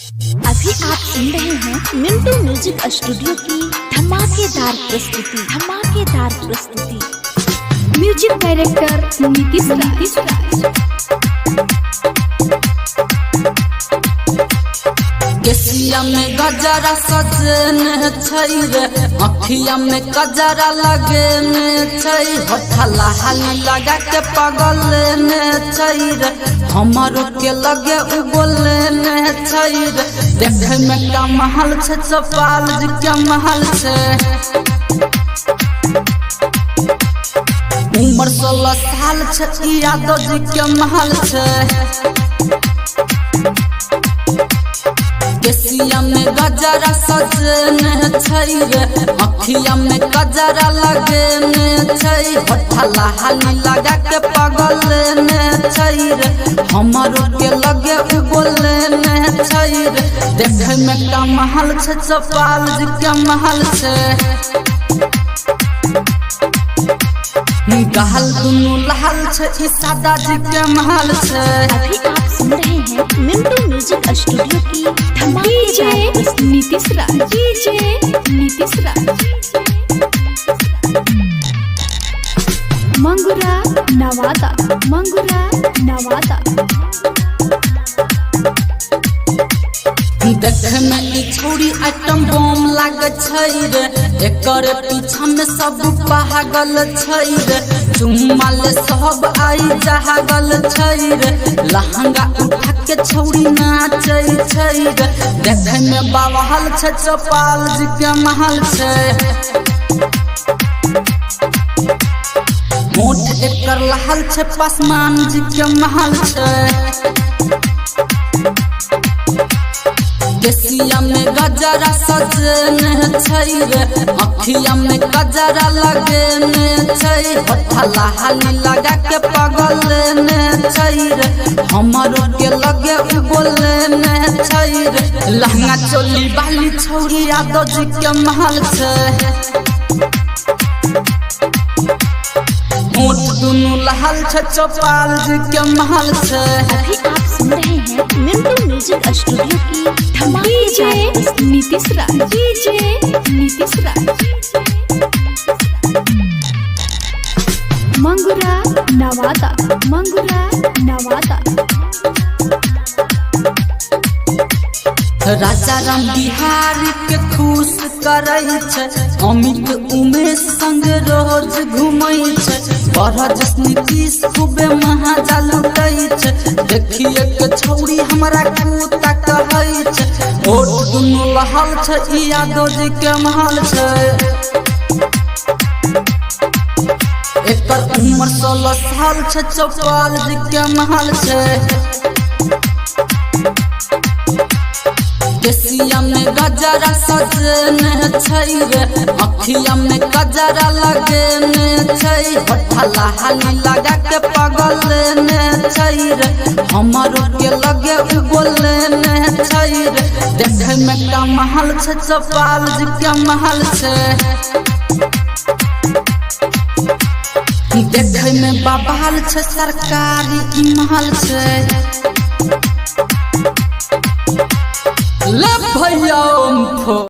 अभी आप सुन रहे हैं मिंटू म्यूजिक स्टूडियो की धमाकेदार प्रस्तुति। म्यूजिक डायरेक्टर नीतीश राज। केसिया में गजरा सजने छै रे, अखिया में गजरा लगे ने छै, होठला हाली लगा के पगल ने छै रे, हमारो के लगे उगोले ने छै रे। देखे में का महल छै, चौपाल जी के महल छै। उम्र 16 साल छै, यादव जी के महल छै। केसिया में गजरा सजने छै रे, अखिया में गजरा लगे ने छै, होठला हाली लगा के पगल ने छै रे, हमारो के लगे उगोले ने छै रे। देखे में का महल छै, चौपाल जी के महल छै। गहल दुनू लाल छै, ई सादा जी के महल छै। अभी आप सुन रहे हैं मिंटू म्यूजिक स्टूडियो की धमाकेदार नीतीश राज। मंगुरा नवादा। देखे में ई छोरी आइटम बम लागे छै रे, एकर पीछा में सब पागल छै रे, चुम्मा ले सब आई जागल छै रे, लहंगा उठा के छोरी नाचे छै रे। देखे में बवाल छै, चौपाल जी के महल छै। मोट एकर लाल छै, पासवान जी के महल छै। केसिया में गजरा सजने छै रे, अखिया में गजरा लगे ने छै, होठला हाली लगा के पगल ने छै रे, हमारो के लगे उगोले ने छै रे। लहंगा चोली वाली छौरी यादव जी के महल छै। मोट दुनू लाल छै, चौपाल जी के महल छै। अभी आप सुन रहे हैं मिंटू म्यूजिक स्टूडियो की धमाकेदार नीतीश राज। मंगुरा नवादा। राजा राम बिहारी के खुश करे छै, अमित उमेश संग रोज घूमै छै, बरजस नीतीश खूबे महाजा लुटै छै। देखिए के छौरी हमरा कुत्ता कहै छै, ओट दुनू लहल छै, ई यादव जी के महल छै। एकर उम्र 16 साल छै, चौपाल जी के महल छै। केसिया में गजरा सजने छै रे, अखिया में गजरा लगे ने छै, होठला हाली लगा के पगल ने छै रे, हमारो के लगे उगोले ने छै रे। देखे में का महल छै, चौपाल जी के महल छै। देखे में बवाल छै, सरकारी महल छै।